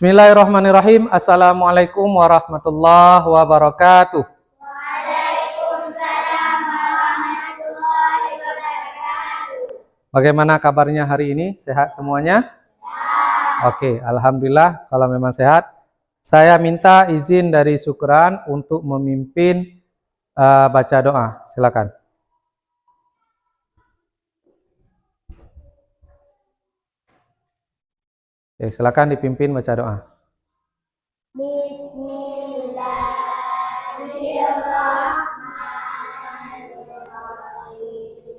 Bismillahirrahmanirrahim. Assalamualaikum warahmatullahi wabarakatuh. Waalaikumsalam warahmatullahi wabarakatuh. Bagaimana kabarnya hari ini? Sehat semuanya? Oke, alhamdulillah kalau memang sehat. Saya minta izin dari Syukran untuk memimpin baca doa. Silakan. Oke, silakan dipimpin baca doa. Bismillahirrahmanirrahim.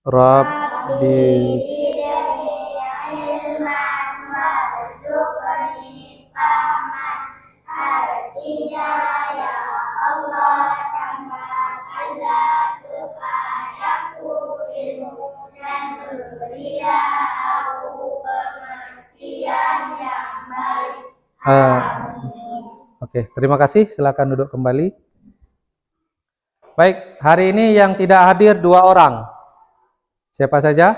Rabbi Zidni ilman warzuqni fahman. Artinya ya Allah, tambahkanlah kepadaku ilmu dan berilah aku pengertian yang baik. Oke, terima kasih. Silakan duduk kembali. Baik, hari ini yang tidak hadir 2 orang. Siapa saja?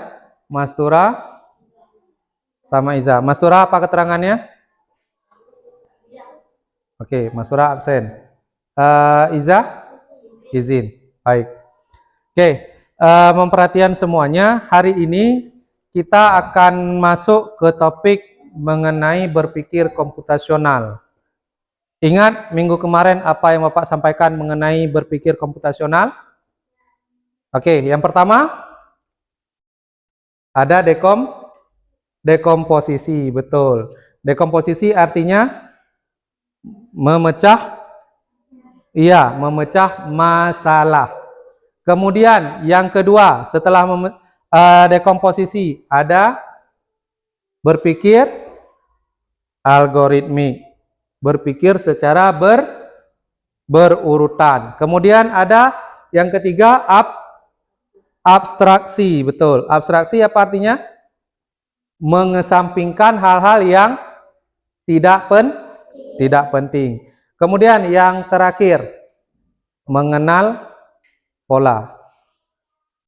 Mas Tura sama Iza. Mas Tura apa keterangannya? Oke, Mas Tura absen. Iza? Izin. Baik. Oke, memperhatikan semuanya. Hari ini kita akan masuk ke topik mengenai berpikir komputasional. Ingat minggu kemarin apa yang Bapak sampaikan mengenai berpikir komputasional? Oke, yang pertama ada dekomposisi, betul. Dekomposisi artinya memecah masalah. Kemudian yang kedua setelah dekomposisi ada berpikir algoritmik. Berpikir secara berurutan. Kemudian ada yang ketiga abstraksi, betul. Abstraksi apa artinya? Mengesampingkan hal-hal yang tidak penting. Kemudian yang terakhir mengenal pola.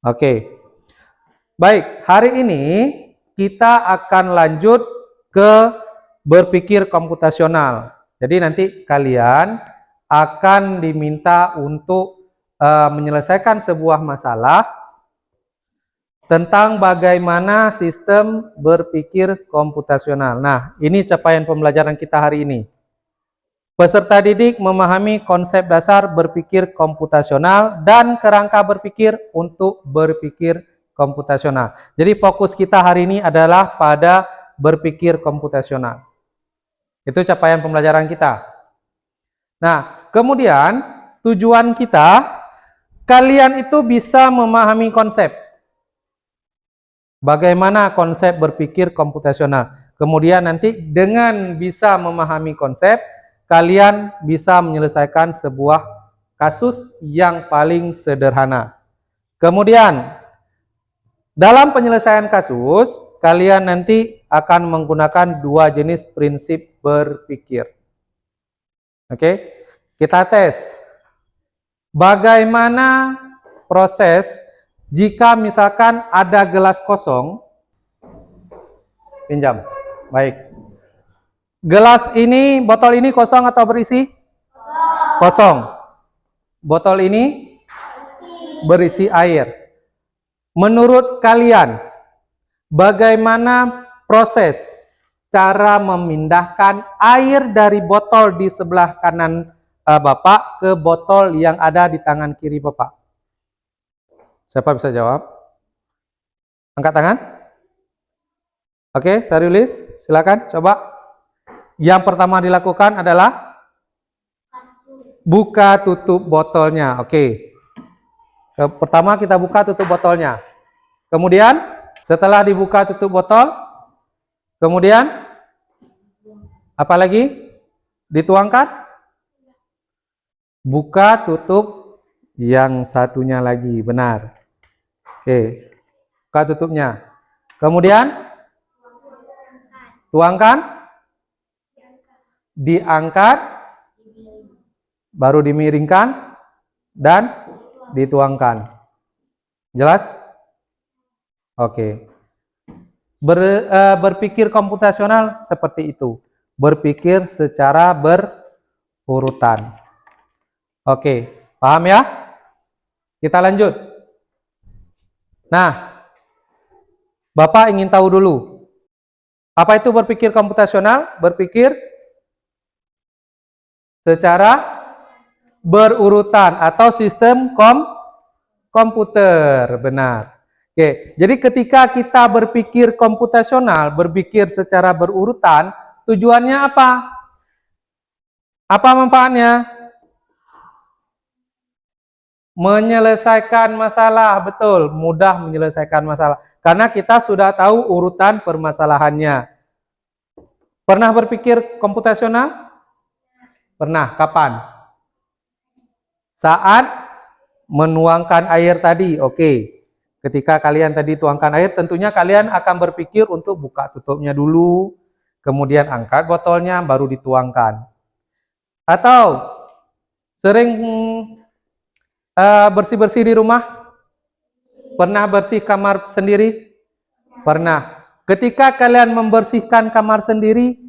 Oke. Baik, hari ini kita akan lanjut ke berpikir komputasional. Jadi nanti kalian akan diminta untuk menyelesaikan sebuah masalah tentang bagaimana sistem berpikir komputasional. Nah, ini capaian pembelajaran kita hari ini. Peserta didik memahami konsep dasar berpikir komputasional dan kerangka berpikir untuk berpikir komputasional. Jadi fokus kita hari ini adalah pada berpikir komputasional. Itu capaian pembelajaran kita. Nah, kemudian tujuan kita, kalian itu bisa memahami konsep. Bagaimana konsep berpikir komputasional. Kemudian nanti dengan bisa memahami konsep, kalian bisa menyelesaikan sebuah kasus yang paling sederhana. Kemudian, dalam penyelesaian kasus, kalian nanti akan menggunakan 2 jenis prinsip berpikir. Oke, kita tes. Bagaimana proses jika misalkan ada gelas kosong? Pinjam. Baik. Gelas ini, botol ini kosong atau berisi? Kosong. Botol ini berisi air. Menurut kalian, bagaimana proses cara memindahkan air dari botol di sebelah kanan Bapak ke botol yang ada di tangan kiri Bapak? Siapa bisa jawab? Angkat tangan. Oke, Sariulis, silakan coba. Yang pertama dilakukan adalah buka tutup botolnya. Oke. Pertama kita buka tutup botolnya. Kemudian setelah dibuka tutup botol, kemudian apa lagi? Dituangkan? Buka tutup yang satunya lagi, benar. Oke. Buka tutupnya. Kemudian tuangkan? Diangkat, baru dimiringkan, dan dituangkan. Jelas? Oke. Berpikir komputasional seperti itu. berpikir secara berurutan. Oke, paham ya? Kita lanjut. Nah, Bapak ingin tahu dulu, apa itu berpikir komputasional? Berpikir secara berurutan atau sistem komputer, benar. Oke, jadi ketika kita berpikir komputasional, berpikir secara berurutan, tujuannya apa? Apa manfaatnya? Menyelesaikan masalah, betul, mudah menyelesaikan masalah. Karena kita sudah tahu urutan permasalahannya. Pernah berpikir komputasional? Pernah, kapan? Saat menuangkan air tadi, oke. Ketika kalian tadi tuangkan air, tentunya kalian akan berpikir untuk buka tutupnya dulu, kemudian angkat botolnya, baru dituangkan. Atau sering bersih-bersih di rumah? Pernah bersih kamar sendiri? Pernah. Ketika kalian membersihkan kamar sendiri,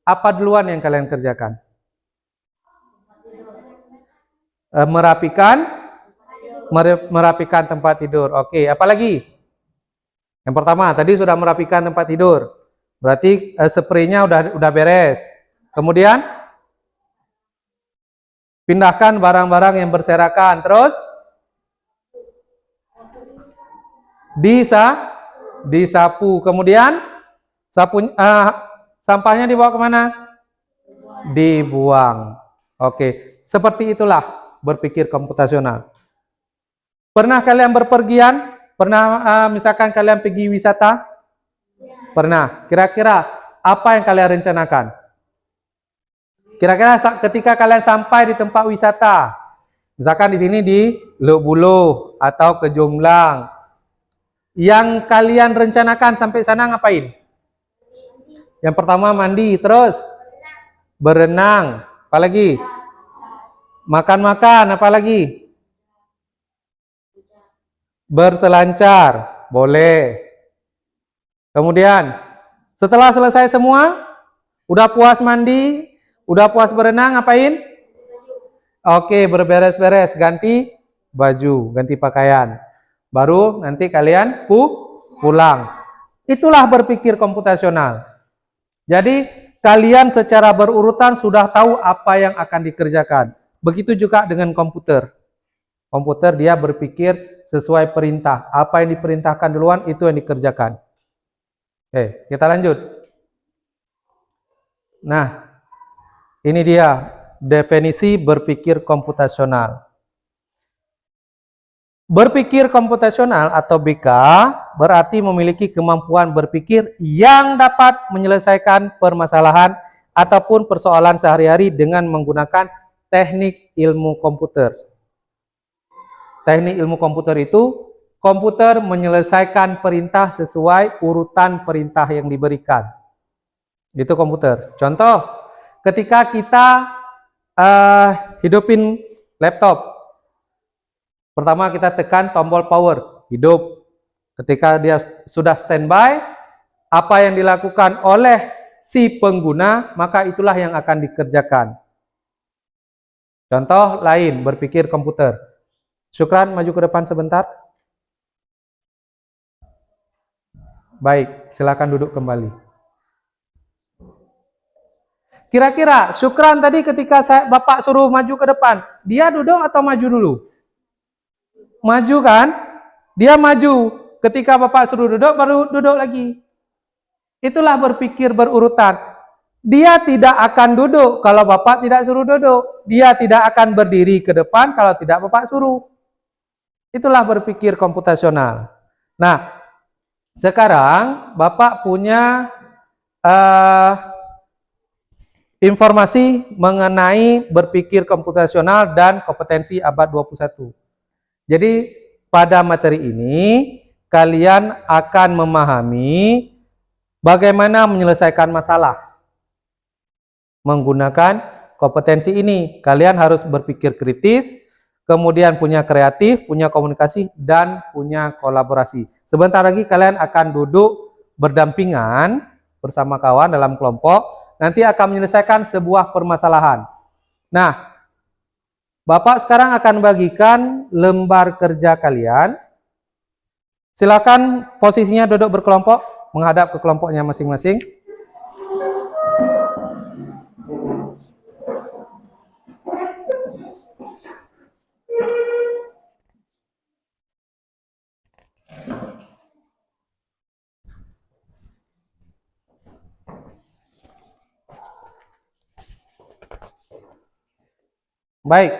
apa duluan yang kalian kerjakan? Merapikan tempat tidur. Oke, apalagi? Yang pertama, tadi sudah merapikan tempat tidur. Berarti spraynya udah beres. Kemudian pindahkan barang-barang yang berserakan. Terus disapu. Kemudian sampahnya dibawa kemana? Dibuang. Oke, seperti itulah berpikir komputasional. Pernah kalian berpergian? Pernah misalkan kalian pergi wisata? Pernah. Kira-kira apa yang kalian rencanakan? Kira-kira ketika kalian sampai di tempat wisata, misalkan di sini di Luk Buluh atau ke Jomblang, yang kalian rencanakan sampai sana ngapain? Yang pertama mandi, terus berenang, apalagi? Makan-makan, apalagi? Berselancar, boleh. Kemudian, setelah selesai semua, udah puas mandi, udah puas berenang, ngapain? Oke, berberes-beres, ganti baju, ganti pakaian. Baru nanti kalian pulang. Itulah berpikir komputasional. Jadi, kalian secara berurutan sudah tahu apa yang akan dikerjakan. Begitu juga dengan komputer. Komputer dia berpikir sesuai perintah. Apa yang diperintahkan duluan, itu yang dikerjakan. Oke, kita lanjut. Nah, ini dia definisi berpikir komputasional. Berpikir komputasional atau BK berarti memiliki kemampuan berpikir yang dapat menyelesaikan permasalahan ataupun persoalan sehari-hari dengan menggunakan teknik ilmu komputer. Teknik ilmu komputer itu, komputer menyelesaikan perintah sesuai urutan perintah yang diberikan. Itu komputer. Contoh, ketika kita hidupin laptop, pertama kita tekan tombol power, hidup. Ketika dia sudah standby, apa yang dilakukan oleh si pengguna, maka itulah yang akan dikerjakan. Contoh lain, berpikir komputer. Syukran, maju ke depan sebentar. Baik, silakan duduk kembali. Kira-kira Syukran tadi ketika Bapak suruh maju ke depan, dia duduk atau maju dulu? Maju kan? Dia maju. Ketika Bapak suruh duduk, baru duduk lagi. Itulah berpikir berurutan. Dia tidak akan duduk kalau Bapak tidak suruh duduk. Dia tidak akan berdiri ke depan kalau tidak Bapak suruh. Itulah berpikir komputasional. Nah, sekarang Bapak punya informasi mengenai berpikir komputasional dan kompetensi abad 21. Jadi, pada materi ini, kalian akan memahami bagaimana menyelesaikan masalah. Menggunakan kompetensi ini, kalian harus berpikir kritis, kemudian punya kreatif, punya komunikasi, dan punya kolaborasi. Sebentar lagi kalian akan duduk berdampingan bersama kawan dalam kelompok, Nanti akan menyelesaikan sebuah permasalahan. Nah, Bapak sekarang akan bagikan lembar kerja kalian. Silakan posisinya duduk berkelompok, menghadap ke kelompoknya masing-masing. Baik.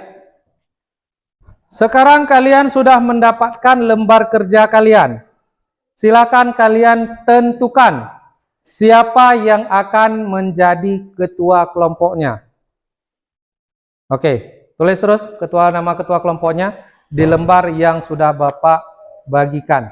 Sekarang kalian sudah mendapatkan lembar kerja kalian. Silakan kalian tentukan siapa yang akan menjadi ketua kelompoknya. Oke, tulis terus nama ketua kelompoknya di lembar yang sudah Bapak bagikan.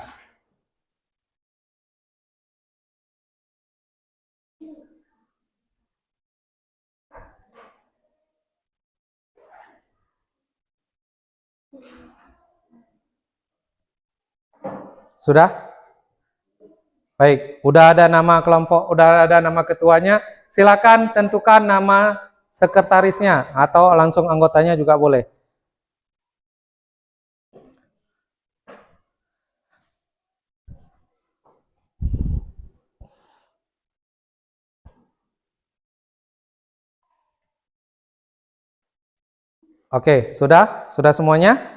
Sudah? Baik, udah ada nama kelompok, udah ada nama ketuanya. Silakan tentukan nama sekretarisnya atau langsung anggotanya juga boleh. Oke, sudah? Sudah semuanya?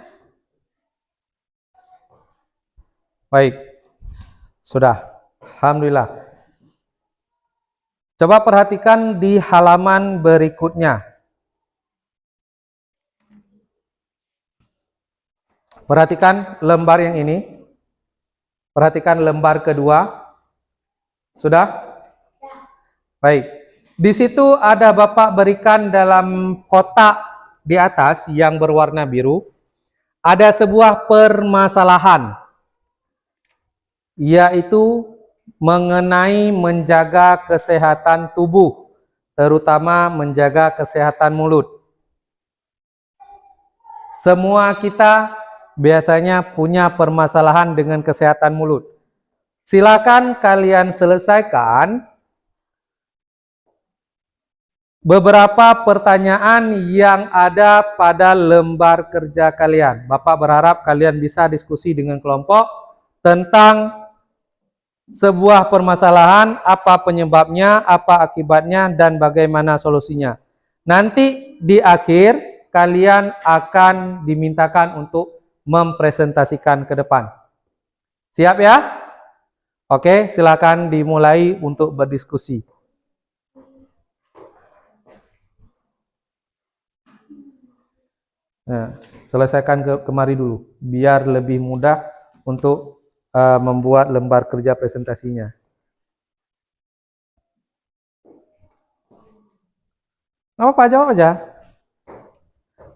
Baik. Sudah. Alhamdulillah. Coba perhatikan di halaman berikutnya. Perhatikan lembar yang ini. Perhatikan lembar kedua. Sudah? Baik. Di situ ada Bapak berikan dalam kotak di atas yang berwarna biru. Ada sebuah permasalahan. Yaitu mengenai menjaga kesehatan tubuh. Terutama menjaga kesehatan mulut. Semua kita biasanya punya permasalahan dengan kesehatan mulut. Silakan kalian selesaikan beberapa pertanyaan yang ada pada lembar kerja kalian. Bapak berharap kalian bisa diskusi dengan kelompok tentang sebuah permasalahan, apa penyebabnya, apa akibatnya, dan bagaimana solusinya. Nanti di akhir kalian akan dimintakan untuk mempresentasikan ke depan. Siap ya? Oke, silakan dimulai untuk berdiskusi. Nah, selesaikan kemari dulu, biar lebih mudah untuk membuat lembar kerja presentasinya. Apa jawab aja.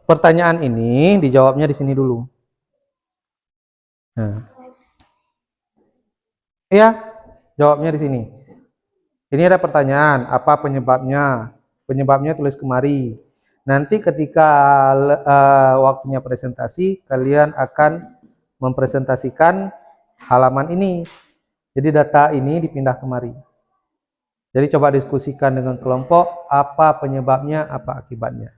Pertanyaan ini dijawabnya di sini dulu. Nah. Iya, jawabnya di sini. Ini ada pertanyaan, apa penyebabnya? Penyebabnya tulis kemari. Nanti ketika waktunya presentasi, kalian akan mempresentasikan halaman ini. Jadi data ini dipindah kemari. Jadi coba diskusikan dengan kelompok, apa penyebabnya, apa akibatnya.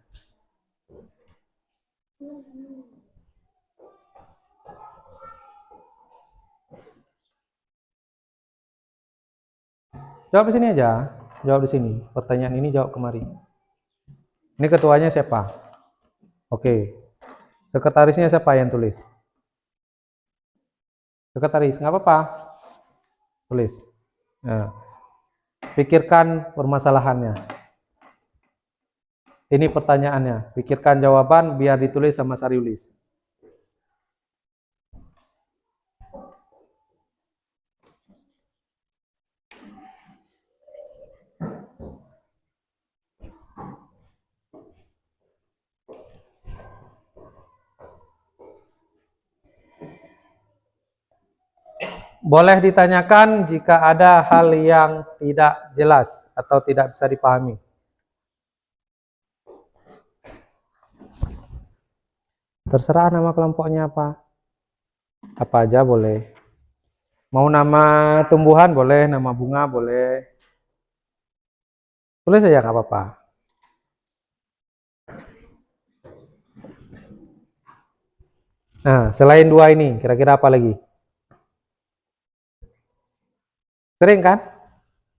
Jawab di sini aja, jawab di sini. Pertanyaan ini jawab kemari. Ini ketuanya siapa? Oke. Sekretarisnya siapa yang tulis? Sekretaris, nggak apa-apa. Tulis. Nah, pikirkan permasalahannya. Ini pertanyaannya. Pikirkan jawaban biar ditulis sama Sariulis. Boleh ditanyakan jika ada hal yang tidak jelas atau tidak bisa dipahami. Terserah nama kelompoknya apa. Apa aja boleh. Mau nama tumbuhan boleh, nama bunga boleh. Tulis saja nggak apa-apa. Nah, selain dua ini, kira-kira apa lagi? Sering kan?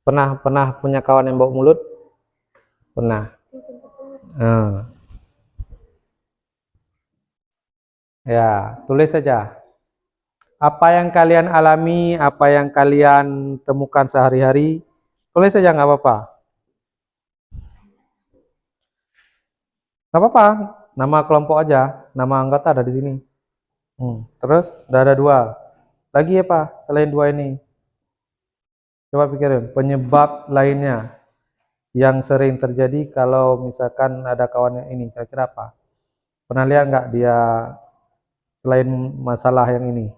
Pernah punya kawan yang bau mulut? Pernah. Nah, ya, tulis saja. Apa yang kalian alami, apa yang kalian temukan sehari-hari, tulis saja nggak apa-apa. Nggak apa-apa, nama kelompok aja, nama anggota ada di sini. Terus, udah ada dua. Lagi apa selain dua ini? Coba pikirin, penyebab lainnya yang sering terjadi kalau misalkan ada kawannya ini, kira-kira apa? Pernah lihat nggak dia selain masalah yang ini?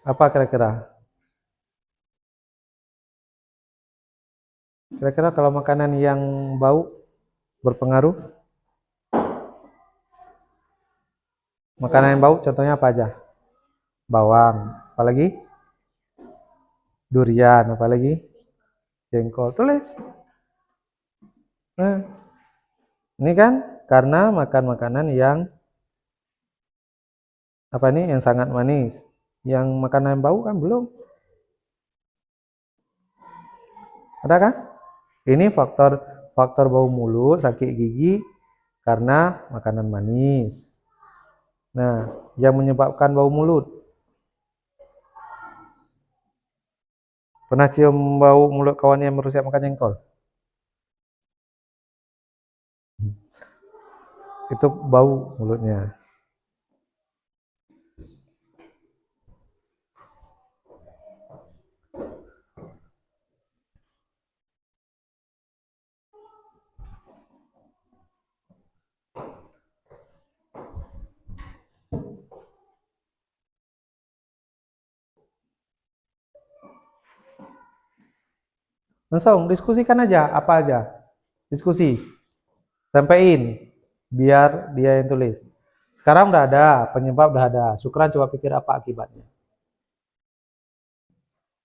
Apa kira-kira? Kira-kira kalau makanan yang bau berpengaruh? Makanan yang bau contohnya apa aja? Bawang, apalagi? Durian, apalagi? Jengkol. Tulis. Nah, ini kan karena makan makanan yang apa nih? Yang sangat manis. Yang makanan yang bau kan belum. Ada kan? Ini faktor faktor bau mulut, sakit gigi karena makanan manis. Nah, yang menyebabkan bau mulut. Pernah cium bau mulut kawan yang baru siap makan jengkol? Itu bau mulutnya. Langsung diskusikan aja, apa aja. Diskusi. Sampaiin biar dia yang tulis. Sekarang udah ada, penyebab udah ada. Syukran coba pikir apa akibatnya.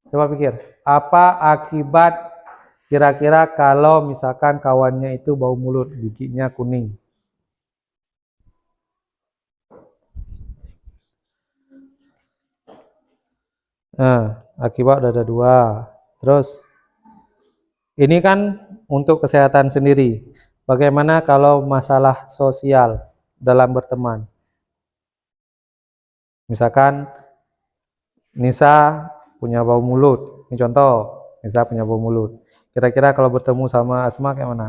Coba pikir, apa akibat kira-kira kalau misalkan kawannya itu bau mulut, giginya kuning. Nah, akibat udah ada dua. Terus, ini kan untuk kesehatan sendiri. Bagaimana kalau masalah sosial dalam berteman? Misalkan Nisa punya bau mulut. Ini contoh, Nisa punya bau mulut. Kira-kira kalau bertemu sama Asma kayak mana?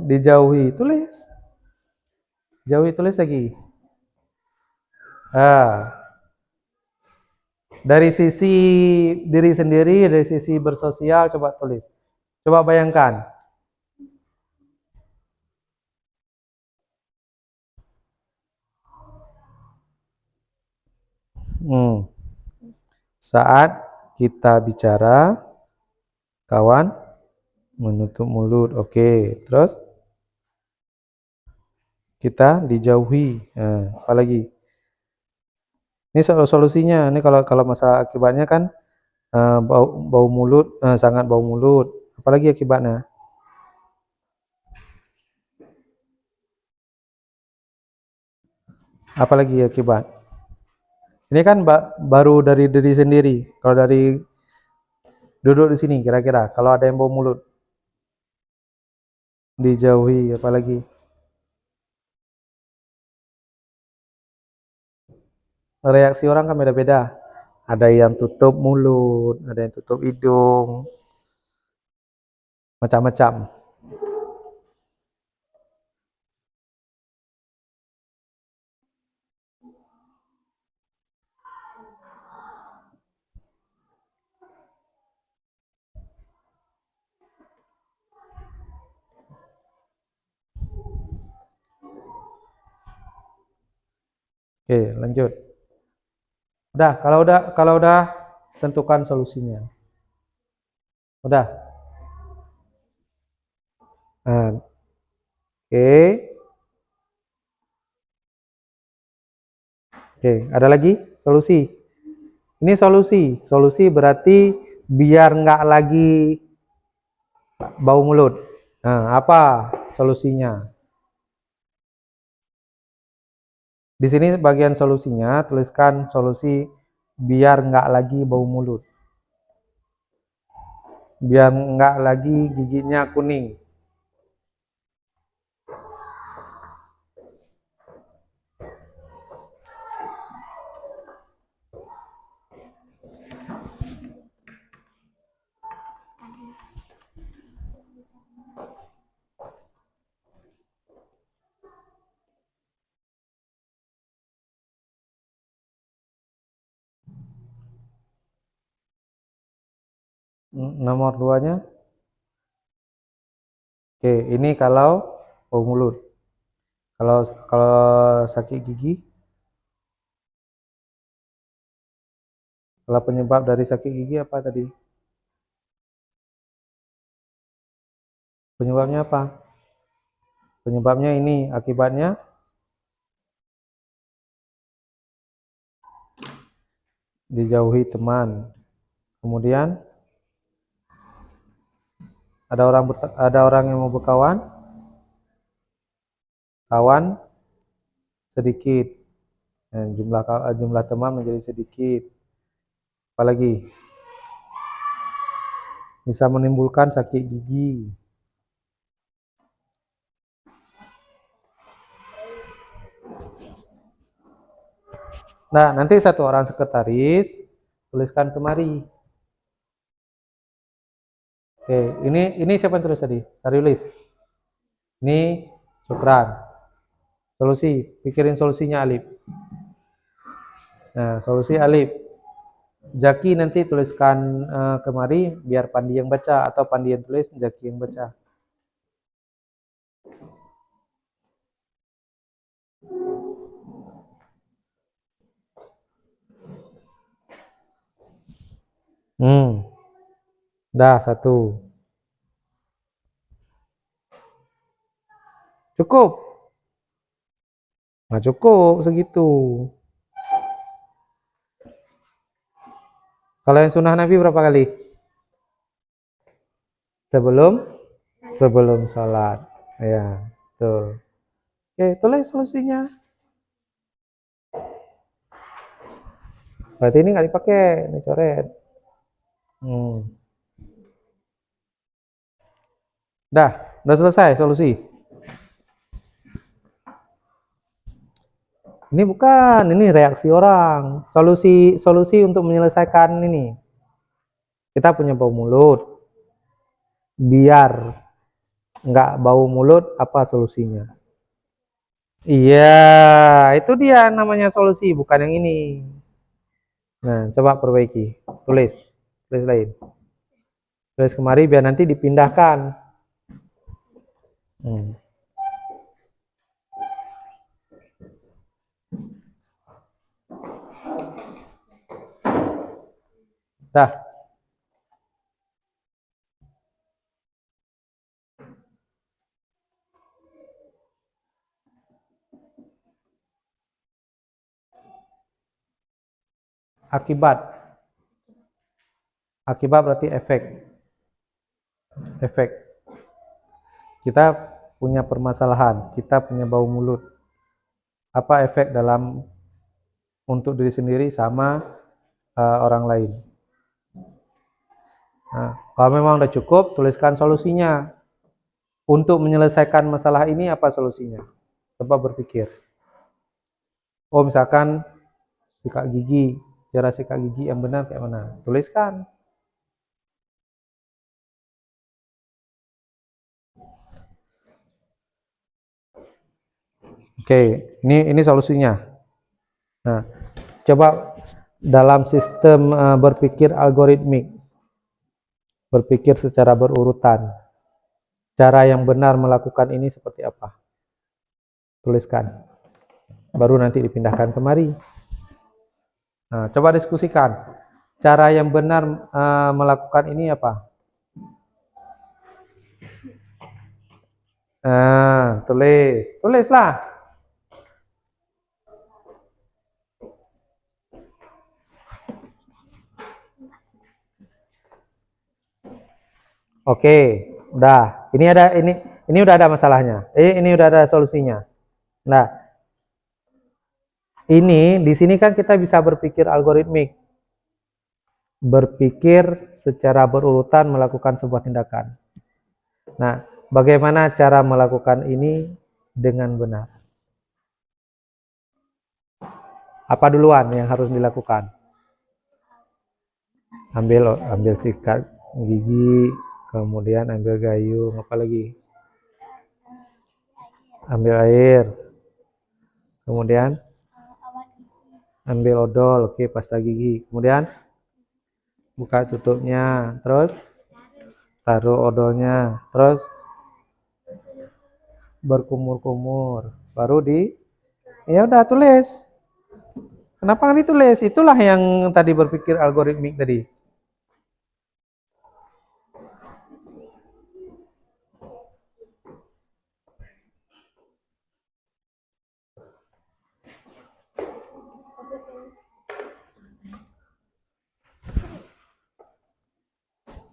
Dijauhi, tulis. Jauhi, tulis lagi. Ah, dari sisi diri sendiri, dari sisi bersosial, coba tulis. Coba bayangkan. Saat kita bicara, kawan menutup mulut. Oke, terus kita dijauhi. Nah, apalagi? Ini solusinya. Ini kalau masalah akibatnya kan bau mulut, sangat bau mulut. Apalagi akibatnya? Apalagi akibat? Ini kan baru dari diri sendiri. Kalau dari duduk di sini, kira-kira kalau ada yang bau mulut, dijauhi, apalagi? Reaksi orang kan beda-beda. Ada yang tutup mulut, ada yang tutup hidung, macam-macam. Oke, lanjut. Kalau udah tentukan solusinya. Udah. Nah, oke. Oke, ada lagi? solusi. Ini solusi. Solusi berarti biar nggak lagi bau mulut. Nah, apa solusinya? Di sini bagian solusinya, tuliskan solusi biar nggak lagi bau mulut. Biar nggak lagi giginya kuning. Nomor 2-nya. Oke, ini kalau bau mulut. Kalau sakit gigi, kalau penyebab dari sakit gigi apa tadi? Penyebabnya apa? Penyebabnya ini, akibatnya dijauhi teman. Kemudian ada orang yang mau berkawan, kawan sedikit. Jumlah teman menjadi sedikit. Apalagi bisa menimbulkan sakit gigi. Nah, nanti satu orang sekretaris tuliskan kemari. Oke, ini siapa yang tulis tadi? Sariulis. Ini Syukran. Solusi, pikirin solusinya Alif. Nah, solusi Alif. Jaki nanti tuliskan kemari biar Pandi yang baca, atau Pandi yang tulis, Jaki yang baca. Dah satu. Cukup? Nggak cukup segitu. Kalau yang sunnah Nabi berapa kali? Sebelum sholat. Ya, betul. Oke, tulis solusinya. Berarti ini nggak dipakai, ini coret. Udah selesai solusi. Ini bukan, ini reaksi orang. Solusi untuk menyelesaikan ini. Kita punya bau mulut. Biar nggak bau mulut, apa solusinya? Iya, itu dia namanya solusi, bukan yang ini. Nah, coba perbaiki. Tulis lain. Tulis kemari biar nanti dipindahkan. Dah. Akibat berarti efek. Kita punya permasalahan, kita punya bau mulut. Apa efek dalam untuk diri sendiri sama orang lain? Nah, kalau memang udah cukup, tuliskan solusinya. Untuk menyelesaikan masalah ini apa solusinya? Coba berpikir. Oh, misalkan sikat gigi, cara sikat gigi yang benar kayak mana? Tuliskan. Oke, ini solusinya. Nah, coba dalam sistem berpikir algoritmik, berpikir secara berurutan. Cara yang benar melakukan ini seperti apa? Tuliskan. Baru nanti dipindahkan kemari. Nah, coba diskusikan. Cara yang benar melakukan ini apa? Tulislah. Oke, udah. Ini udah ada masalahnya. Ini udah ada solusinya. Nah, di sini kan kita bisa berpikir algoritmik. Berpikir secara berurutan melakukan sebuah tindakan. Nah, bagaimana cara melakukan ini dengan benar? Apa duluan yang harus dilakukan? Ambil sikat gigi, kemudian ambil gayung, apa lagi? Ambil air. Kemudian ambil odol, oke, pasta gigi. Kemudian buka tutupnya, terus taruh odolnya, terus berkumur-kumur. Baru ya udah tulis. Kenapa nggak ditulis? Itulah yang tadi berpikir algoritmik tadi.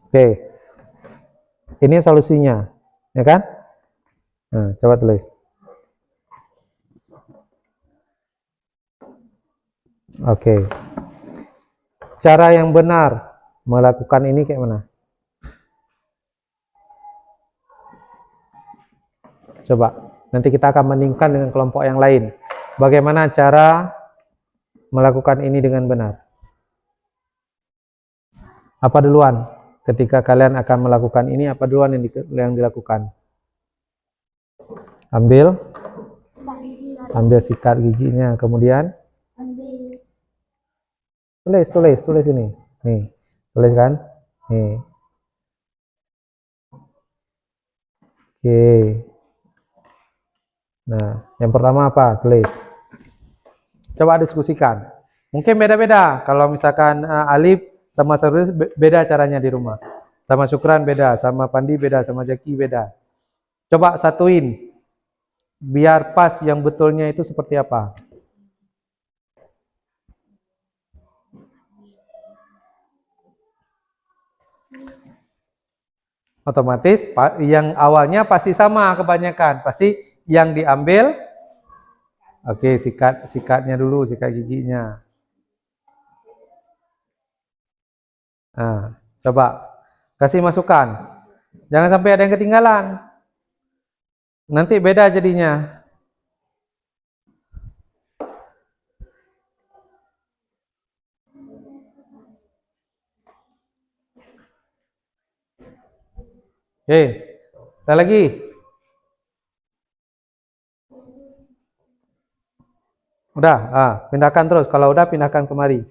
Oke, ini solusinya, ya kan? Nah, coba tulis. Oke, cara yang benar melakukan ini kayak mana? Coba, nanti kita akan bandingkan dengan kelompok yang lain. Bagaimana cara melakukan ini dengan benar? Apa duluan? Ketika kalian akan melakukan ini, apa duluan yang dilakukan? Ambil sikat giginya, kemudian tulis ini. Nih, tulis kan? Nih. Oke. Nah, yang pertama apa? Tulis. Coba diskusikan. Mungkin beda-beda. Kalau misalkan Alif sama Sarudis beda caranya di rumah. Sama Syukran beda, sama Pandi beda, sama Jaki beda. Coba satuin. Biar pas yang betulnya itu seperti apa? Otomatis yang awalnya pasti sama kebanyakan. Pasti yang diambil, oke, sikatnya dulu, sikat giginya. Nah, coba kasih masukan. Jangan sampai ada yang ketinggalan. Nanti beda jadinya. Oke, ada lagi. Udah, pindahkan terus. Kalau udah pindahkan kemari.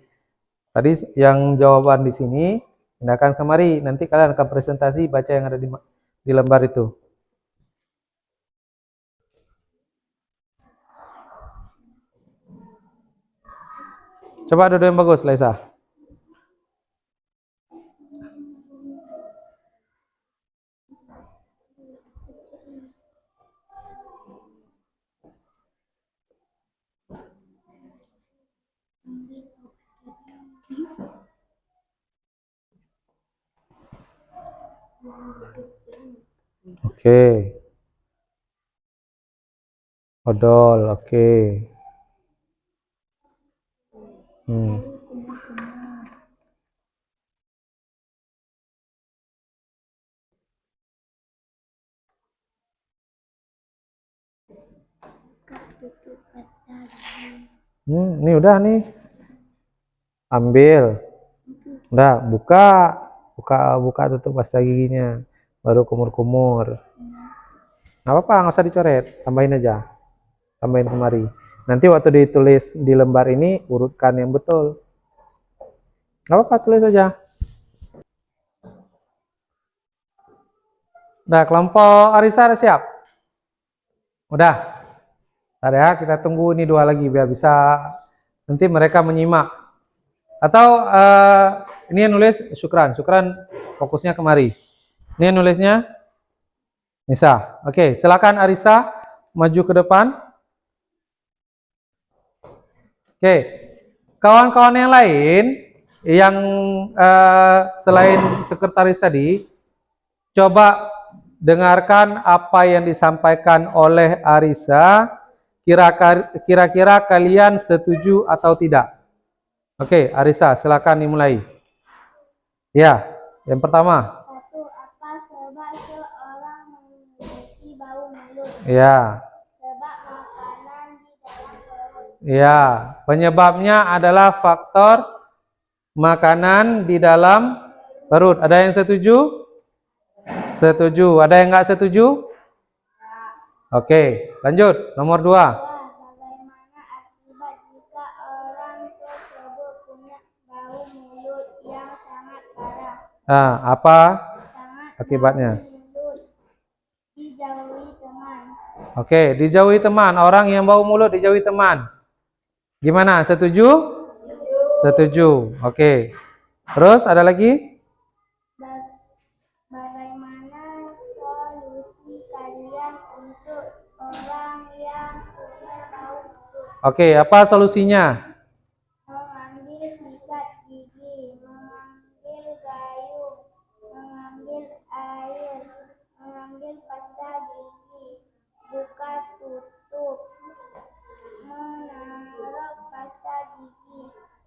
Tadi yang jawaban di sini, pindahkan kemari. Nanti kalian akan presentasi baca yang ada di lembar itu. Coba duduk yang bagus, Laisa. Oke. Odol, oke. Ini udah nih. Ambil. Udah, buka tutup pasta giginya. Baru kumur-kumur. Nggak apa-apa, nggak usah dicoret. Tambahin aja. Tambahin kemari. Nanti waktu ditulis di lembar ini, urutkan yang betul. Nggak apa-apa, tulis aja. Nah, kelompok Arisa udah siap? Udah. Ntar ya, kita tunggu ini 2 lagi biar bisa nanti mereka menyimak. Atau ini yang nulis Syukran fokusnya kemari. Ini yang nulisnya Nisa. Oke, silakan Arisa maju ke depan. Oke, kawan-kawan yang lain yang selain sekretaris tadi, Coba dengarkan apa yang disampaikan oleh Arisa. Kira-kira kalian setuju atau tidak? Oke, Arisa, silakan dimulai. Ya, yang pertama. Satu, apa sebab seorang memiliki bau mulut? Ya, Sebab makanan di dalam perut. ya. Penyebabnya adalah faktor makanan di dalam perut. Ada yang setuju? Setuju. Ada yang nggak setuju? Oke, lanjut. Nomor 2. Bagaimana akibat jika orang tersebut punya bau mulut yang sangat parah? Nah, apa Sangat akibatnya? bau mulut. Dijauhi teman. Oke, dijauhi teman. Orang yang bau mulut dijauhi teman. Gimana? Setuju? Setuju. Oke. Terus ada lagi? Bagaimana solusi kalian untuk orang yang punya bau mulut? Oke, apa solusinya? Mengambil sikat gigi, mengambil gayung, mengambil air, mengambil pasta gigi, buka tutup, menaruh pasta gigi,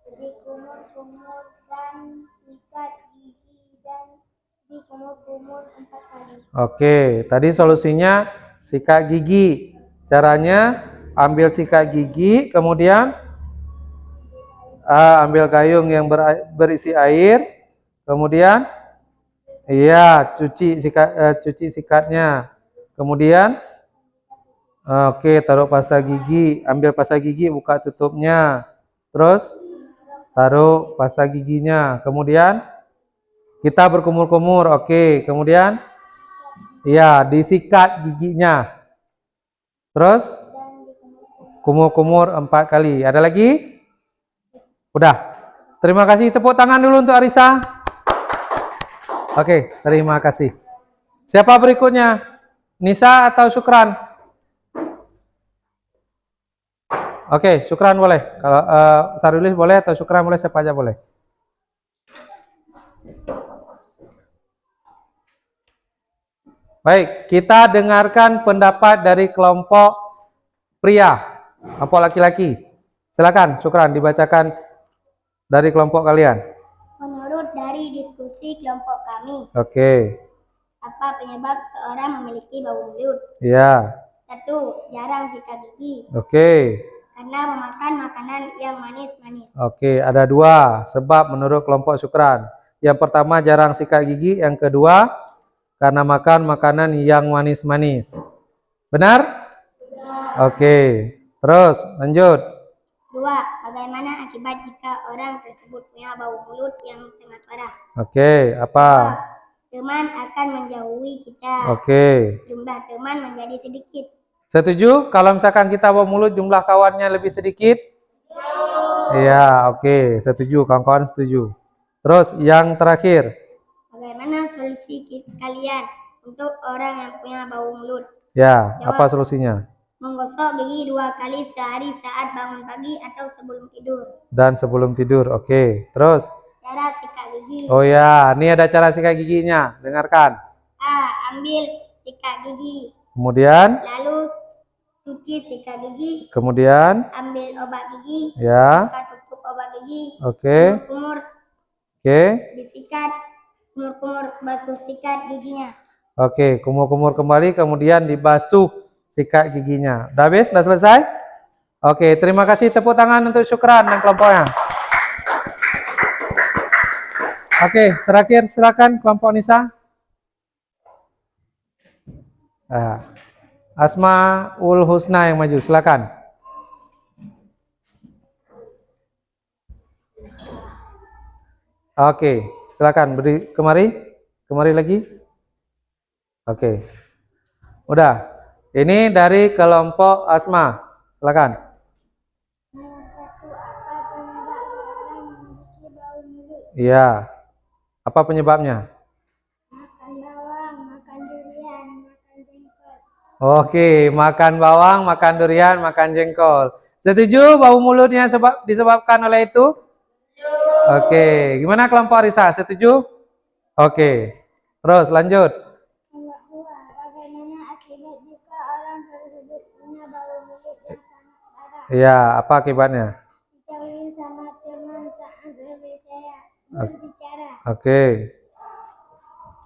dikumur-kumur dan sikat gigi dan dikumur-kumur 4 kali. Oke, tadi solusinya sikat gigi. Caranya ambil sikat gigi, kemudian ambil gayung yang berisi air, kemudian iya cuci sikatnya. Kemudian oke, taruh pasta gigi, ambil pasta gigi, buka tutupnya. Terus taruh pasta giginya. Kemudian kita berkumur-kumur. Oke, kemudian iya, disikat giginya. Terus kumur-kumur 4 kali. Ada lagi? Udah. Terima kasih. Tepuk tangan dulu untuk Arisa. Oke, terima kasih. Siapa berikutnya? Nisa atau Syukran? Oke, Syukran boleh. Kalau Sarulis boleh atau Syukran boleh, siapa aja boleh. Baik, kita dengarkan pendapat dari kelompok pria, kelompok laki-laki. Silakan, Syukran, dibacakan dari kelompok kalian. Menurut dari diskusi kelompok kami, Oke. apa penyebab seorang memiliki bau mulut? Ya. 1. Jarang sikat gigi. Oke. Karena memakan makanan yang manis-manis. Oke, ada 2 sebab menurut kelompok Syukran. Yang pertama jarang sikat gigi, yang kedua karena makan makanan yang manis-manis. Benar? Oke. Terus lanjut. 2. Bagaimana akibat jika orang tersebut punya bau mulut yang sangat parah? Oke, apa? Teman akan menjauhi kita. Oke. Jumlah teman menjadi sedikit. Setuju? Kalau misalkan kita bawa mulut jumlah kawannya lebih sedikit? Iya, oke. Setuju, kawan-kawan setuju. Terus yang terakhir. Bagaimana solusi kalian untuk orang yang punya bau mulut? Ya, Jawab. apa solusinya? Menggosok gigi 2 kali sehari saat bangun pagi atau sebelum tidur. Dan sebelum tidur, oke. Terus? Cara sikat gigi. Oh ya, ini ada cara sikat giginya. Dengarkan. A. Ambil sikat gigi. Kemudian? Lalu cuci sikat gigi. Kemudian? Ambil obat gigi. Ya. Buka tutup obat gigi. Oke. Kumur. Oke. Disikat. Kumur-kumur basuh sikat giginya. Oke, kumur-kumur kembali, kemudian dibasuh sikat giginya. Udah habis? Udah selesai? Oke, terima kasih. Tepuk tangan untuk Syukran dan kelompoknya. Oke, terakhir silakan kelompok Nisa. Asmaul Husna yang maju, silakan. Oke, silakan beri kemari lagi. Oke. Udah. Ini dari kelompok Asma. Silakan. Nomor 1. Apa penyebab orang memiliki bau mulut? Iya. Apa penyebabnya? Makan bawang, makan durian, makan jengkol. Oke, makan bawang, makan durian, makan jengkol. Setuju bau mulutnya disebabkan oleh itu? Oke, gimana kelompok Arisa? Setuju? Oke. Terus lanjut. Ya, apa akibatnya? Dijauhi sama teman saat berbicara. Oke.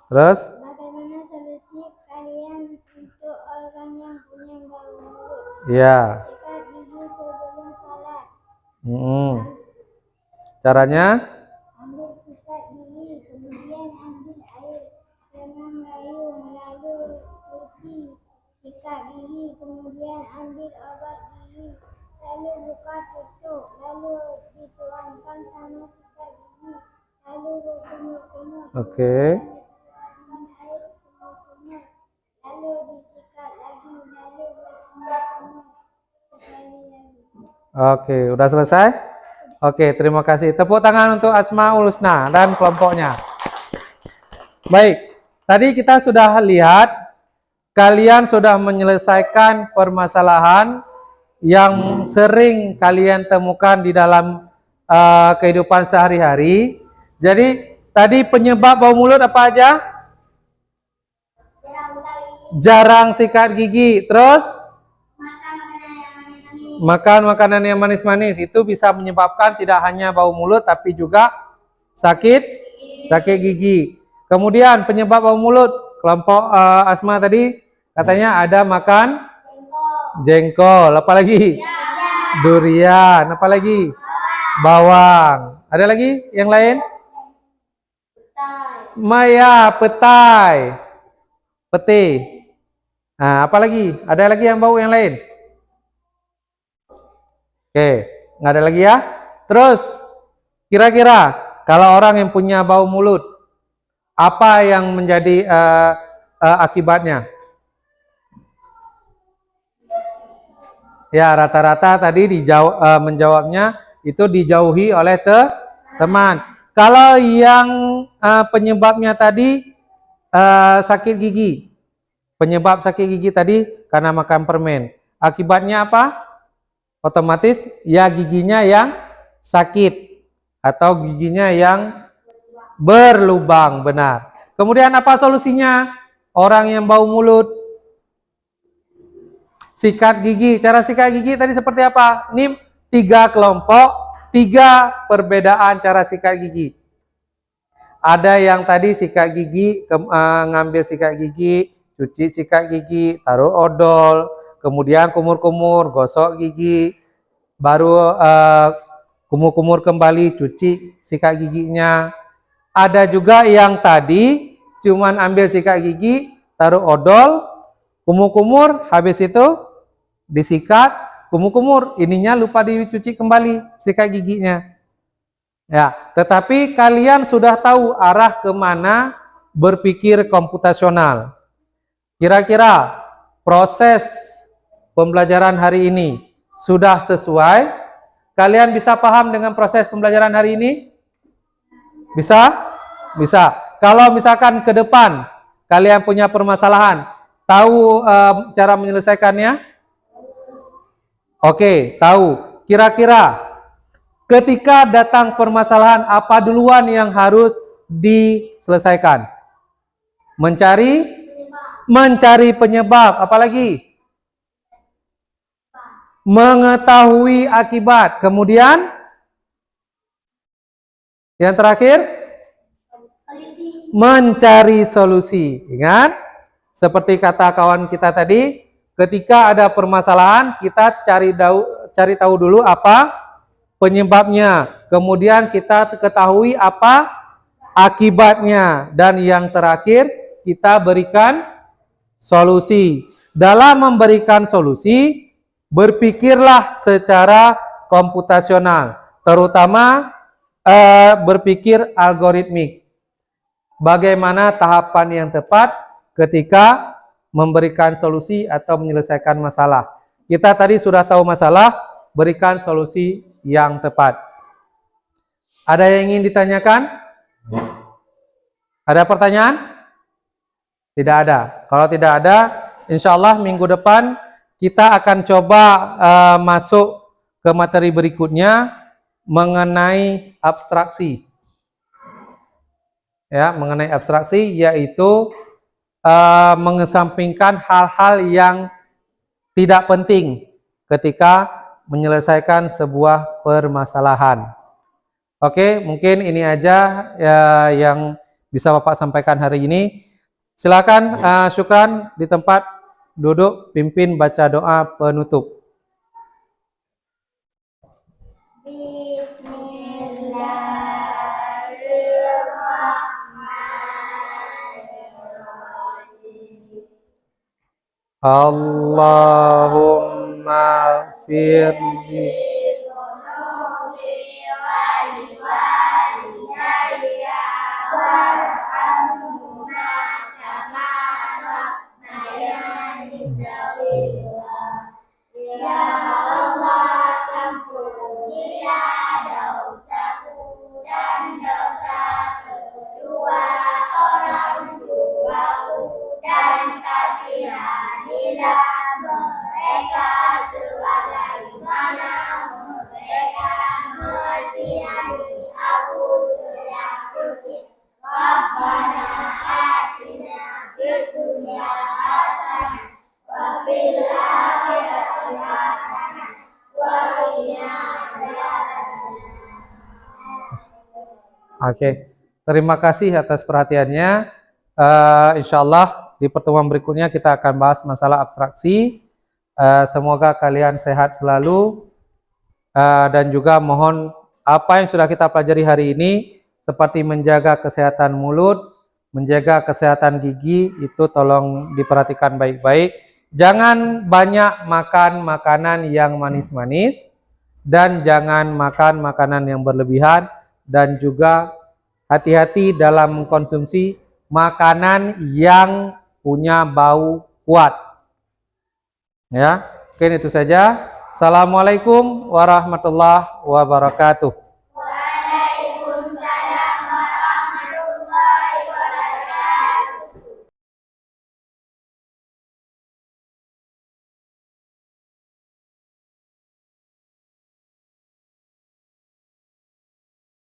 Terus? Bagaimana solusi kalian untuk orang yang punya bau mulut? Ya. Sikat gigi sebelum salat. Caranya? Ambil sikat gigi, kemudian ambil air dengan gayung, lalu cuci sikat gigi, kemudian ambil obat gigi, lalu buka tutup, lalu dituangkan sama sikat gigi, lalu berkumur-kumur. Oke. Dituangkan air kumur-kumur, lalu disikat lagi, lalu berkumur-kumur sekali lagi. Oke, udah selesai? Oke, terima kasih. Tepuk tangan untuk Asmaul Husna dan kelompoknya. Baik, tadi kita sudah lihat kalian sudah menyelesaikan permasalahan yang sering kalian temukan di dalam kehidupan sehari-hari. Jadi, tadi penyebab bau mulut apa aja? Jarang sikat gigi. Terus? Makan makanan yang manis-manis. Itu bisa menyebabkan tidak hanya bau mulut tapi juga sakit gigi. Kemudian penyebab bau mulut, kelompok Asma tadi katanya ada makan jengkol, apa lagi? Durian, apa lagi? Bawang. Ada lagi yang lain? Maya, petai, pete. Nah, apa lagi? Ada lagi yang bau yang lain? Oke, nggak ada lagi ya. Terus, kira-kira kalau orang yang punya bau mulut, apa yang menjadi akibatnya? Ya, rata-rata tadi menjawabnya itu dijauhi oleh teman. Kalau yang penyebabnya tadi sakit gigi, penyebab sakit gigi tadi karena makan permen. Akibatnya apa? Otomatis ya giginya yang sakit atau giginya yang berlubang, benar. Kemudian apa solusinya? Orang yang bau mulut sikat gigi. Cara sikat gigi tadi seperti apa? Ini 3 kelompok, 3 perbedaan cara sikat gigi. Ada yang tadi sikat gigi, ngambil sikat gigi, cuci sikat gigi, taruh odol, kemudian kumur-kumur, gosok gigi, baru kumur-kumur kembali, cuci sikat giginya. Ada juga yang tadi cuman ambil sikat gigi, taruh odol, kumur-kumur, habis itu disikat, kumur-kumur, ininya lupa dicuci kembali sikat giginya. Ya, tetapi kalian sudah tahu arah kemana berpikir komputasional. Kira-kira proses pembelajaran hari ini sudah sesuai? Kalian bisa paham dengan proses pembelajaran hari ini? Bisa? Bisa. Kalau misalkan ke depan kalian punya permasalahan, tahu cara menyelesaikannya? Oke, tahu. Kira-kira ketika datang permasalahan, apa duluan yang harus diselesaikan? Mencari penyebab. Apalagi? Mengetahui akibat. Kemudian yang terakhir, mencari solusi. Ingat, seperti kata kawan kita tadi, ketika ada permasalahan, kita cari tahu dulu apa penyebabnya. Kemudian kita ketahui apa akibatnya. Dan yang terakhir, kita berikan solusi. Dalam memberikan solusi, berpikirlah secara komputasional, terutama berpikir algoritmik. Bagaimana tahapan yang tepat ketika memberikan solusi atau menyelesaikan masalah. Kita tadi sudah tahu masalah, berikan solusi yang tepat. Ada yang ingin ditanyakan? Ada pertanyaan? Tidak ada. Kalau tidak ada, insya Allah minggu depan kita akan coba masuk ke materi berikutnya mengenai abstraksi. Ya, mengenai abstraksi yaitu mengesampingkan hal-hal yang tidak penting ketika menyelesaikan sebuah permasalahan. Oke, mungkin ini aja ya, yang bisa Bapak sampaikan hari ini. Silakan Syukran di tempat duduk, pimpin baca doa penutup. Allahumma firli Oke, terima kasih atas perhatiannya. Insya Allah di pertemuan berikutnya kita akan bahas masalah abstraksi. Semoga kalian sehat selalu, dan juga mohon apa yang sudah kita pelajari hari ini seperti menjaga kesehatan mulut, menjaga kesehatan gigi, itu tolong diperhatikan baik-baik. Jangan banyak makan makanan yang manis-manis dan jangan makan makanan yang berlebihan, dan juga hati-hati dalam mengkonsumsi makanan yang punya bau kuat. Ya, mungkin itu saja. Assalamualaikum warahmatullahi wabarakatuh.